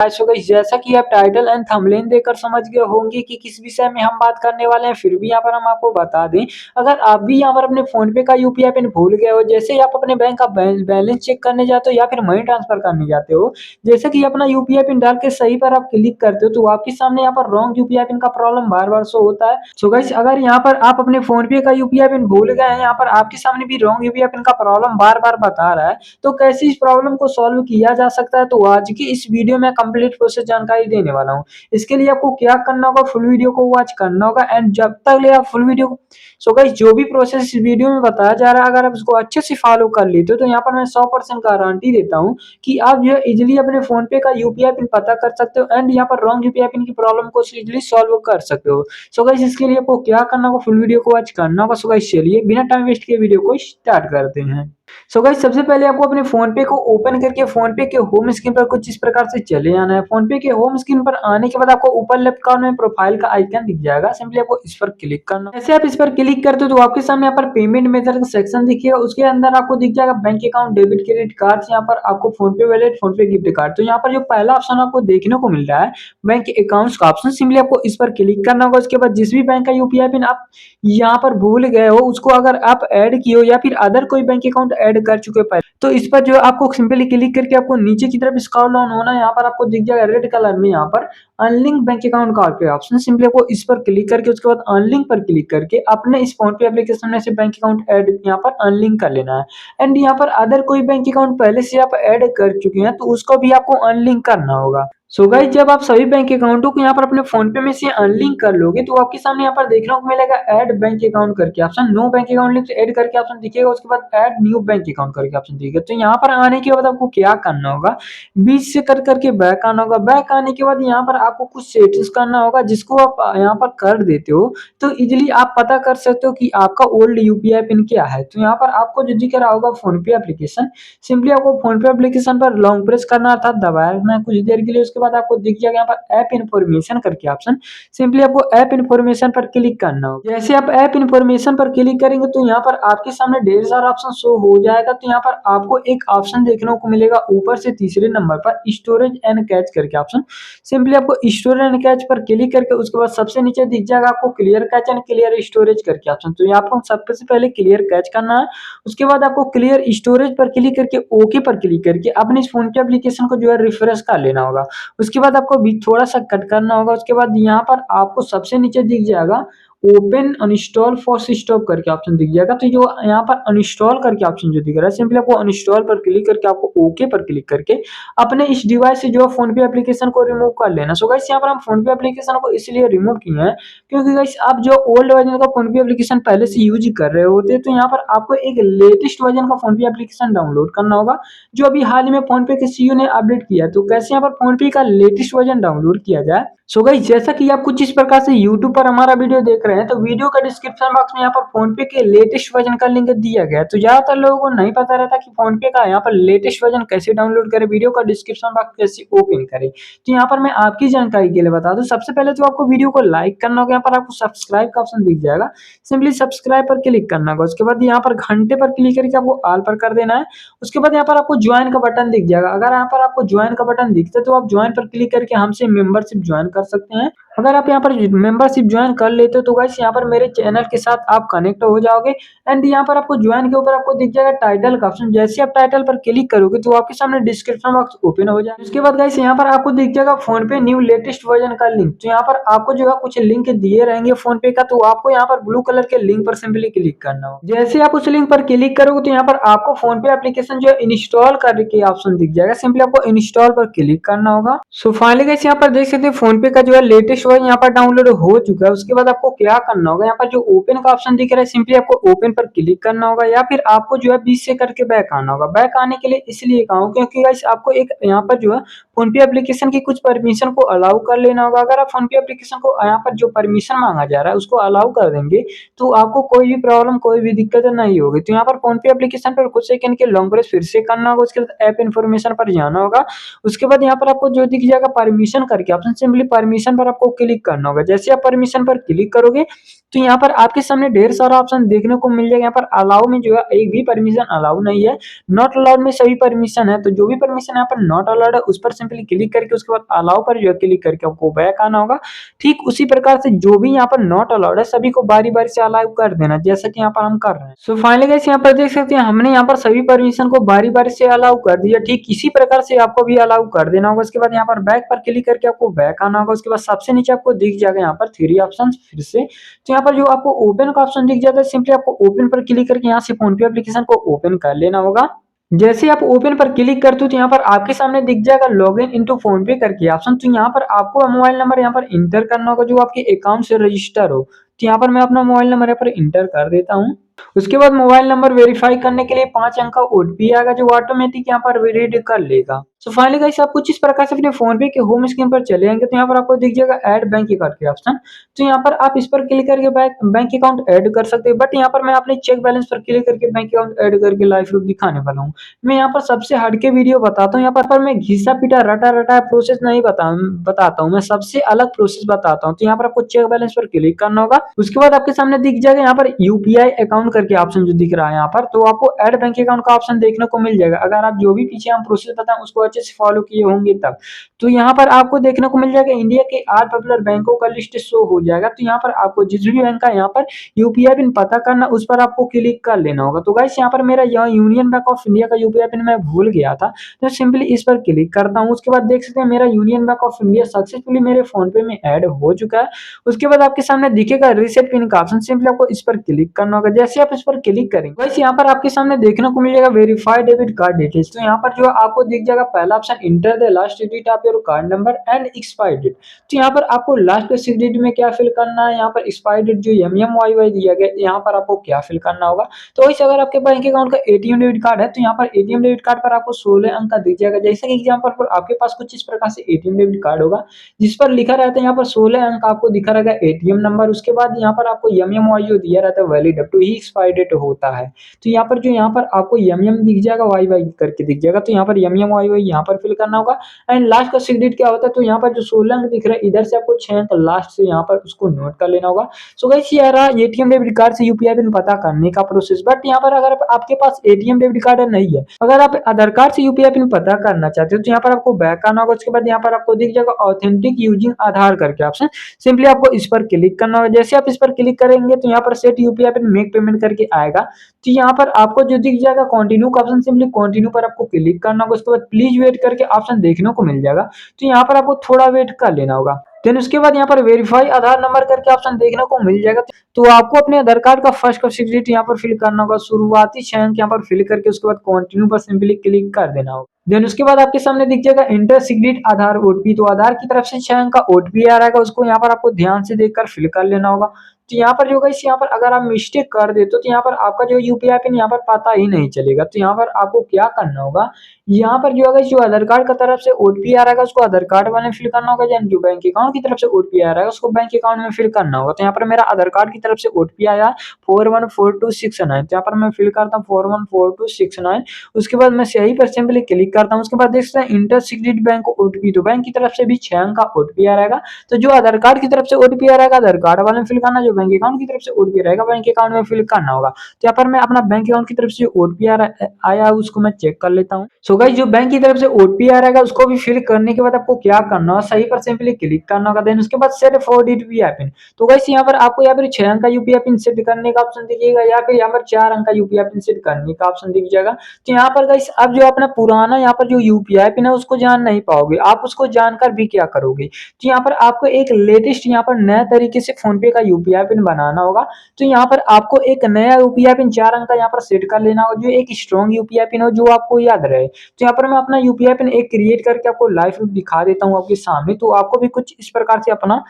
So guys जैसा कि आप टाइटल एंड थंबनेल देखकर समझ गए होंगे कि किस विषय में हम बात करने वाले हैं, फिर भी यहाँ पर हम आपको बता दें, अगर आप भी यहाँ पर अपने फ़ोन पे का यूपीआई पिन भूल गए हो, जैसे ही आप अपने बैंक का बैलेंस चेक करने जाते हो या फिर मनी ट्रांसफर करने जाते हो, जैसे कि अपना यूपीआई पिन डाल के सही पर आप क्लिक करते हो, तो आपके सामने यहाँ पर रॉन्ग यूपीआई पिन का प्रॉब्लम बार-बार शो होता है। सो गाइस अगर यहाँ पर आप अपने फ़ोन पे का यूपीआई पिन भूल गए हैं, यहाँ पर आपके सामने भी रॉन्ग यूपीआई पिन का प्रॉब्लम बार-बार बता रहा है, तो कैसे इस प्रॉब्लम को सॉल्व किया जा सकता है, तो आज की इस वीडियो में कंप्लीट प्रोसेस जानकारी देने वाला हूँ। इसके लिए आपको क्या करना होगा, फुल वीडियो को वॉच करना होगा एंड जब तक ले आप फुल वीडियो सो गाइस जो भी प्रोसेस इस वीडियो में बताया जा रहा है, अगर आप उसको अच्छे से फॉलो कर लेते हो, तो यहाँ पर मैं 100% गारंटी देता हूँ कि आप जो है इजीली अपने फ़ोन पे का यूपीआई पिन पता कर सकते हो एंड यहाँ पर रॉन्ग यूपीआई पिन की प्रॉब्लम को इजीली सॉल्व कर सकते हो। सो गाइस इसके लिए आपको क्या करना होगा, फुल वीडियो को वॉच करना होगा। सो गाइस चलिए बिना टाइम वेस्ट किए वीडियो को स्टार्ट करते हैं। सो गाइस सबसे पहले आपको अपने फ़ोन पे को ओपन करके फ़ोन पे के होम स्क्रीन पर कुछ इस प्रकार से चले आना है। फ़ोन पे के होम स्क्रीन पर आने के बाद आपको ऊपर लेफ्ट कॉर्नर में प्रोफाइल का आइकन दिख जाएगा, सिंपली आपको इस पर क्लिक करना है। जैसे आप इस पर क्लिक करते हो तो आपके सामने यहाँ पर पेमेंट मेथड का सेक्शन दिखेगा, उसके अंदर आपको दिख जाएगा bank account, debit, credit cards, यहाँ पर आपको फ़ोन पे वॉलेट, फ़ोन पे गिफ्ट कार्ड। तो यहाँ पर जो पहला ऑप्शन आपको देखने को मिल रहा है बैंक अकाउंट्स का ऑप्शन, सिंपली आपको इस पर क्लिक करना होगा। उसके बाद जिस भी बैंक का यूपीआई पिन आप यहाँ पर भूल गए हो, उसको अगर आप ऐड किए हो या फिर अदर कोई बैंक अकाउंट ऐड कर चुके हो पहले, तो इस पर जो है आपको सिंपली क्लिक करके आपको नीचे की तरफ स्क्रॉल डाउन होना है। यहाँ पर आपको दिख जाएगा रेड कलर में यहाँ पर अनलिंक बैंक अकाउंट का ऑप्शन, सिंपली आपको इस पर क्लिक करके उसके बाद अनलिंक पर क्लिक करके अपने इस फोन पे एप्लीकेशन में से बैंक अकाउंट ऐड यहाँ पर अनलिंक कर लेना है। एंड यहाँ पर अदर कोई बैंक अकाउंट पहले से आप ऐड कर चुके हैं, तो उसको भी आपको अनलिंक करना होगा। सो गाइस जब आप सभी बैंक अकाउंटों को यहाँ पर अपने फोन पे में से अनलिंक कर लोगे, तो आपके सामने यहाँ पर देखने को मिलेगा ऐड बैंक अकाउंट करके option, no bank account link add करके ऑप्शन दिखेगा, उसके बाद ऐड न्यू बैंक अकाउंट करके ऑप्शन दिखेगा। तो यहाँ पर आने के बाद आपको क्या करना होगा, बीच से कर करके बैक आना होगा। बैक आने के बाद यहाँ पर आपको कुछ सेटिंग्स करना होगा, जिसको आप यहाँ पर कर देते हो तो इजिली आप पता कर सकते हो कि आपका ओल्ड यूपीआई पिन क्या है। तो यहाँ पर आपको जो दिख रहा होगा फोन पे एप्लीकेशन, सिंपली आपको फोन पे एप्लीकेशन पर लॉन्ग प्रेस करना अर्थात दबाया रखना है कुछ देर के लिए। उसके बाद आपको दिख जाएगा यहाँ पर ऐप इन्फॉर्मेशन करके ऑप्शन, सिंपली आपको ऐप इन्फॉर्मेशन पर क्लिक करना होगा। जैसे आप ऐप इन्फॉर्मेशन पर क्लिक करेंगे तो यहाँ पर आपके सामने ढेर सारा ऑप्शन शो हो जाएगा। तो यहाँ पर आपको एक ऑप्शन देखने को मिलेगा ऊपर से तीसरे नंबर पर स्टोरेज एंड कैच करके ऑप्शन, सिंपली आपको स्टोरेज एंड कैच पर क्लिक करके उसके बाद सबसे नीचे दिख जाएगा आपको clear catch and clear storage करके ऑप्शन। तो यहाँ पर सबसे पहले क्लियर कैच करना है, उसके बाद आपको क्लियर स्टोरेज पर क्लिक करके ओके पर क्लिक करके अपने इस फोन पे एप्लीकेशन को जो है रिफ्रेश कर लेना होगा। उसके बाद आपको भी थोड़ा सा कट करना होगा। उसके बाद यहाँ पर आपको सबसे नीचे दिख जाएगा ओपन अनइंस्टॉल फॉर स्टॉप करके ऑप्शन दिख जाएगा। तो जो यहाँ पर अनइंस्टॉल करके ऑप्शन जो दिख रहा है, सिंपली आपको अनइंस्टॉल पर क्लिक करके आपको ओके पर क्लिक करके अपने इस डिवाइस से जो फोन पे एप्लीकेशन को रिमूव कर लेना। सो गाइस यहाँ पर हम फोन पे एप्लीकेशन को इसलिए रिमूव किए हैं क्योंकि गाइस आप जो ओल्ड वर्जन का फोन पे एप्लीकेशन पहले से यूज कर रहे होते, तो यहाँ पर आपको एक लेटेस्ट वर्जन का फोन पे एप्लीकेशन डाउनलोड करना होगा, जो अभी हाल ही में फोन पे के सीईओ ने अपडेट किया है। तो कैसे यहाँ पर फोन पे का लेटेस्ट वर्जन डाउनलोड किया जाए, सो गाइस जैसा कि आप कुछ इस प्रकार से YouTube पर हमारा वीडियो देख रहे हैं, तो वीडियो का डिस्क्रिप्शन बॉक्स में यहाँ पर फोन पे के लेटेस्ट वर्जन का लिंक दिया गया है। तो ज्यादातर लोगों को नहीं पता रहता कि फोन पे का यहाँ पर लेटेस्ट वर्जन कैसे डाउनलोड करें, वीडियो का डिस्क्रिप्शन बॉक्स कैसे ओपन करें। तो यहाँ पर मैं आपकी जानकारी के लिए बता दूं, सबसे पहले तो आपको वीडियो को लाइक करना होगा, यहाँ पर आपको सब्सक्राइब का ऑप्शन दिख जाएगा, सिंपली सब्सक्राइब पर क्लिक करना होगा। उसके बाद यहाँ पर घंटे पर क्लिक करके आपको ऑल पर कर देना है। उसके बाद यहाँ पर आपको ज्वाइन का बटन दिख जाएगा, अगर यहाँ पर आपको ज्वाइन का बटन दिखता है तो आप ज्वाइन पर क्लिक करके हमसे मेंबरशिप ज्वाइन कर सकते हैं। अगर आप यहाँ पर मेंबरशिप ज्वाइन कर लेते हो तो गाइस यहाँ पर मेरे चैनल के साथ आप कनेक्ट हो जाओगे। एंड यहाँ पर आपको ज्वाइन के ऊपर आपको दिख जाएगा टाइटल का ऑप्शन, जैसे आप टाइटल पर क्लिक करोगे तो आपके सामने डिस्क्रिप्शन बॉक्स ओपन हो जाएगा। उसके बाद गाइस यहाँ पर आपको दिख जाएगा फोन पे न्यू लेटेस्ट वर्जन का लिंक। तो यहाँ पर आपको जो है कुछ लिंक दिए रहेंगे फोन पे का, तो आपको यहाँ पर ब्लू कलर के लिंक पर सिंपली क्लिक करना हो। जैसे आप उस लिंक पर क्लिक करोगे तो यहाँ पर आपको फोन पे एप्लीकेशन जो है इंस्टॉल करने के ऑप्शन दिख जाएगा, सिंपली आपको इंस्टॉल पर क्लिक करना होगा। सो फाइनली गाइस यहाँ पर देख सकते हैं फोन पे का जो है लेटेस्ट वर्जन यहाँ पर डाउनलोड हो चुका है। उसके बाद आपको क्या करना होगा, यहाँ पर जो ओपन का ऑप्शन दिख रहा है, सिंपली आपको ओपन पर क्लिक करना होगा, या फिर आपको जो है बीच से करके बैक आना होगा। बैक आने के लिए इसलिए कहा हूं क्योंकि गाइस आपको एक यहाँ पर जो है फोन पे एप्लीकेशन की कुछ परमिशन को अलाउ कर लेना होगा। अगर आप फोन पे एप्लीकेशन को यहाँ पर जो परमिशन मांगा जा रहा है उसको अलाउ कर देंगे तो आपको कोई भी प्रॉब्लम कोई भी दिक्कत नहीं होगी। तो यहाँ पर फोन पे एप्लीकेशन पर कुछ सेकंड के लॉन्ग प्रेस फिर से करना होगा। उसके बाद ऐप इन्फॉर्मेशन पर जाना होगा। उसके बाद यहाँ पर आपको जो दिख जाएगा परमिशन करके ऑप्शन, सिंपली परमिशन पर आपको आपको क्लिक करना होगा। जैसे आप परमिशन पर क्लिक करोगे तो यहाँ पर आपके सामने ढेर सारा ऑप्शन देखने को मिल जाएगा। यहाँ पर अलाउ में जो है एक भी परमिशन अलाउ नहीं है, नॉट अलाउड में सभी परमिशन है। तो जो भी परमिशन यहाँ पर नॉट अलाउड है उस पर सिंपली क्लिक करके उसके बाद अलाउ पर जो है क्लिक करके आपको बैक आना होगा। ठीक उसी प्रकार से जो भी यहाँ पर नॉट अलाउड है सभी को बारी बारी से अलाउ कर देना, जैसा कि यहाँ पर हम कर रहे हैं। सो फाइनली गाइस यहाँ पर देख सकते हैं हमने यहाँ पर सभी परमिशन को बारी बारी से अलाउ कर दिया। ठीक इसी प्रकार से आपको भी अलाउ कर देना होगा। उसके बाद यहाँ पर बैक पर क्लिक करके आपको बैक आना होगा। उसके बाद सबसे नीचे आपको दिख जाएगा यहाँ पर थ्री ऑप्शन फिर से। तो यहाँ पर जो आपको ओपन का ऑप्शन दिख जाता है, सिंपली आपको ओपन पर क्लिक करके यहाँ से फोन पे एप्लीकेशन को ओपन कर लेना होगा। जैसे आप ओपन पर क्लिक करते हो तो यहाँ पर आपके सामने दिख जाएगा लॉगिन इनटू फोन पे करके ऑप्शन। तो यहाँ पर आपको मोबाइल नंबर यहाँ पर इंटर करना होगा जो आपके अकाउंट से रजिस्टर हो। तो यहाँ पर मैं अपना मोबाइल नंबर यहाँ पर इंटर कर देता हूँ। उसके बाद मोबाइल नंबर वेरीफाई करने के लिए 5 अंक का ओटीपी आएगा जो ऑटोमेटिक यहाँ पर रीड कर लेगा। सो फाइनली गाइस आप कुछ इस प्रकार से अपने फोन पे के होम स्क्रीन पर चले जाएंगे तो यहाँ पर आपको दिख जाएगा ऐड बैंक अकाउंट के ऑप्शन। तो यहाँ पर आप इस पर क्लिक करके बैंक अकाउंट ऐड कर सकते हैं। बट यहाँ पर मैं अपने चेक बैलेंस पर क्लिक करके बैंक अकाउंट ऐड करके लाइव प्रूफ दिखाने वाला हूँ। मैं यहाँ पर सबसे हटके वीडियो बताता हूँ। यहाँ पर मैं घिसा पिटा रटा रटा प्रोसेस नहीं बताता हूँ, मैं सबसे अलग प्रोसेस बताता हूँ। तो यहाँ पर आपको चेक बैलेंस पर क्लिक करना होगा। उसके बाद आपके सामने दिख जाएगा यहाँ पर यूपीआई अकाउंट करके ऑप्शन जो दिख रहा है यहाँ पर, तो आपको ऐड बैंक अकाउंट का ऑप्शन देखने को मिल जाएगा। अगर आप जो भी पीछे हम प्रोसेस बताएं उसको अच्छे से फॉलो किए होंगे तब। तो यहाँ पर आपको देखने को मिल जाएगा इंडिया के 8 पॉपुलर बैंकों का लिस्ट शो हो जाएगा। तो यहाँ पर आपको जिस भी बैंक का यहाँ पर यूपीआई पिन पता करना उस पर आपको क्लिक कर लेना होगा। तो गाइस यहाँ पर मेरा यहाँ यूनियन बैंक ऑफ इंडिया का यूपीआई पिन मैं भूल गया था, तो सिंपली इस पर क्लिक करता हूँ। उसके बाद देख सकते हैं मेरा union bank of India successfully मेरे फोन पे में ऐड हो चुका है। उसके बाद आपके सामने दिखेगा रीसेट पिन का ऑप्शन, सिंपली आपको इस पर क्लिक करना होगा। जैसे आप इस पर क्लिक करेंगे वैसे यहाँ पर आपके सामने देखने को मिलेगा वेरीफाइड डेबिट कार्ड डिटेल्स। तो यहाँ पर जो आपको दिख जाएगा पहला option enter the last digit of your card number and expire date. तो यहाँ पर आपको लास्ट के 6 डिजिट में क्या फिल करना है, यहाँ पर एक्सपायर डेट जो MMYY दिया गया यहाँ पर आपको क्या फिल करना होगा। तो वैसे अगर आपके बैंक अकाउंट का एटीएम डेबिट कार्ड है तो यहाँ पर एटीएम डेबिट कार्ड पर आपको 16 अंक का दिख जाएगा। जैसे कि एग्जाम्पल पर आपके पास कुछ इस प्रकार से एटीएम डेबिट कार्ड होगा जिस पर लिखा रहता है यहाँ पर 16 अंक आपको दिखा रहेगा एटीएम नंबर। उसके बाद यहाँ पर आपको MMYY दिया रहता है वैलिड अप टू ही एक्सपायर डेट होता है। तो यहाँ पर जो यहाँ पर आपको MM दिख जाएगा YY करके दिख जाएगा। तो यहाँ पर MMYY यहाँ पर फिल करना होगा। एंड लास्ट का 6 डिजिट क्या होता है, तो यहाँ पर जो 16 अंक दिख रहा है इधर से आपको 6 अंक लास्ट से यहाँ पर उसको नोट कर लेना होगा। सो गाइस ये रहा एटीएम डेबिट कार्ड से यूपीआई पिन पता करने का प्रोसेस। बट यहाँ पर अगर आपके पास एटीएम डेबिट कार्ड नहीं है, अगर आप आधार कार्ड से यूपीआई पिन पता करना चाहते हो तो यहाँ पर आपको बैक आना होगा। उसके बाद यहाँ पर आपको दिख जाएगा ऑथेंटिक यूजिंग आधार करके ऑप्शन, सिंपली आपको इस पर क्लिक करना होगा। जैसे आप इस पर क्लिक करेंगे तो यहाँ पर set UPI pin make payment करके आएगा। तो यहाँ पर आपको जो दिख जाएगा कंटिन्यू का ऑप्शन, सिंपली कंटिन्यू पर आपको क्लिक करना होगा। उसके बाद प्लीज वेट करके ऑप्शन देखने को मिल जाएगा। तो यहाँ पर आपको थोड़ा वेट कर लेना होगा। देन उसके बाद यहाँ पर वेरीफाई आधार नंबर करके ऑप्शन देखने को मिल जाएगा। तो आपको अपने आधार कार्ड का फर्स्ट का 6 डिजिट यहाँ पर फिल करना होगा, शुरुआती 6 अंक यहाँ पर फिल करके उसके बाद कंटिन्यू पर सिंपली क्लिक कर देना होगा। देन उसके बाद आपके सामने दिख जाएगा इंटर 6 डिजिट आधार ओटीपी। तो आधार की तरफ से 6 अंक का ओटीपी आ रहेगा, उसको यहाँ पर आपको ध्यान से देखकर फिल कर लेना होगा। तो यहाँ पर जो गाइस यहाँ पर अगर आप मिस्टेक कर देते हो तो यहाँ पर आपका जो यूपीआई पिन यहाँ पर पता ही नहीं चलेगा। तो यहाँ पर आपको क्या करना होगा, यहाँ पर जो है जो आधार कार्ड की तरफ से ओटीपी आ रहा है उसको आधार कार्ड वाले में फिल करना होगा, यानी जो बैंक अकाउंट की तरफ से ओटीपी आ रहा है उसको बैंक अकाउंट में फिल करना होगा। तो यहाँ पर मेरा आधार कार्ड की तरफ से ओटीपी आया 414269। तो यहाँ पर मैं फिल करता हूँ 414269। उसके बाद मैं सही पर सिंपली क्लिक करता हूँ। उसके बाद देख सकते हैं इंटर 6 डिजिट बैंक ओटीपी। तो बैंक की तरफ से भी 6 अंक का ओटीपी आ रहेगा। तो जो आधार कार्ड की तरफ से ओटीपी आ रहेगा आधार कार्ड वाले में फिल करना, जो बैंक अकाउंट की तरफ से ओटीपी रहेगा बैंक अकाउंट में फिल करना होगा। तो यहाँ पर मैं अपना बैंक अकाउंट की तरफ से ओटीपी आया है उसको मैं चेक कर लेता हूँ। सो गाइस जो बैंक की तरफ से ओटीपी आ रहेगा उसको भी फिल करने के बाद आपको क्या करना है, सही पर सिंपली क्लिक करना होगा। देन उसके बाद सेट 4 डिजिट यूपीआई पिन। तो गाइस यहाँ पर आपको यहाँ पर 6 अंक का यूपीआई पिन सेट करने का ऑप्शन दिखेगा या फिर यहाँ पर 4 अंक का यूपीआई पिन सेट करने का ऑप्शन दिख जाएगा। तो यहाँ पर गाइस अब जो अपना पुराना यहाँ पर जो यूपीआई पिन है उसको जान नहीं पाओगे, आप उसको जानकर भी क्या करोगे। तो यहाँ पर आपको एक लेटेस्ट यहाँ पर नया तरीके से फोन पे का यूपीआई पिन बनाना होगा। तो यहाँ पर आपको एक नया यूपीआई पिन 4 अंक का यहाँ पर सेट कर लेना होगा, जो एक स्ट्रॉन्ग यूपीआई पिन हो जो आपको याद रहे। तो यहाँ पर मैं अपना यूपीआई पिन एक क्रिएट करके आपको लाइव प्रूफ दिखा देता हूँ आपके सामने। तो आपको भी कुछ इस प्रकार से अपना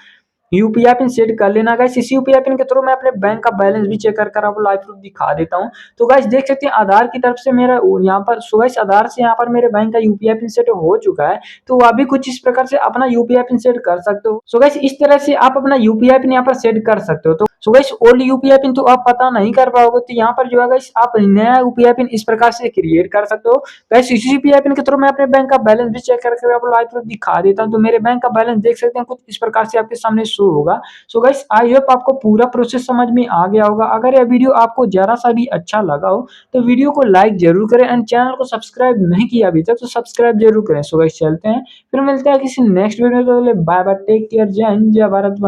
यूपीआई पिन सेट कर लेना गाइस। इसी यूपीआई पिन के थ्रू मैं अपने बैंक का बैलेंस भी चेक कर आपको लाइव प्रूफ दिखा देता हूँ। तो गाइस देख सकते हैं आधार की तरफ से मेरा यहाँ पर गाइस आधार से यहाँ पर मेरे बैंक का यूपीआई पिन सेट हो चुका है। तो आप भी कुछ इस प्रकार से अपना यूपीआई पिन सेट कर सकते हो। सो गाइस इस तरह से आप अपना यूपीआई पिन यहाँ पर सेट कर सकते हो। तो so guys old UPI pin तो आप पता नहीं कर पाओगे, तो यहाँ पर जो है गाइस आप नया यूपीआई पिन इस प्रकार से क्रिएट कर सकते हो। गाइस इसी यूपीआई पिन के थ्रू मैं अपने बैंक का बैलेंस भी चेक करके आपको लाइव प्रूफ दिखा देता हूँ। तो मेरे बैंक का बैलेंस देख सकते हैं, कुछ इस प्रकार से आपके सामने शो होगा। सो गाइस आई होप आपको पूरा प्रोसेस समझ में आ गया होगा। अगर यह वीडियो आपको जरा सा भी अच्छा लगा हो तो वीडियो को लाइक जरूर करें एंड चैनल को सब्सक्राइब नहीं किया अभी तक तो सब्सक्राइब जरूर करें। सो गाइस चलते हैं, फिर मिलते हैं किसी नेक्स्ट वीडियो में। बाय बाय, टेक केयर, जय हिंद, जय भारत।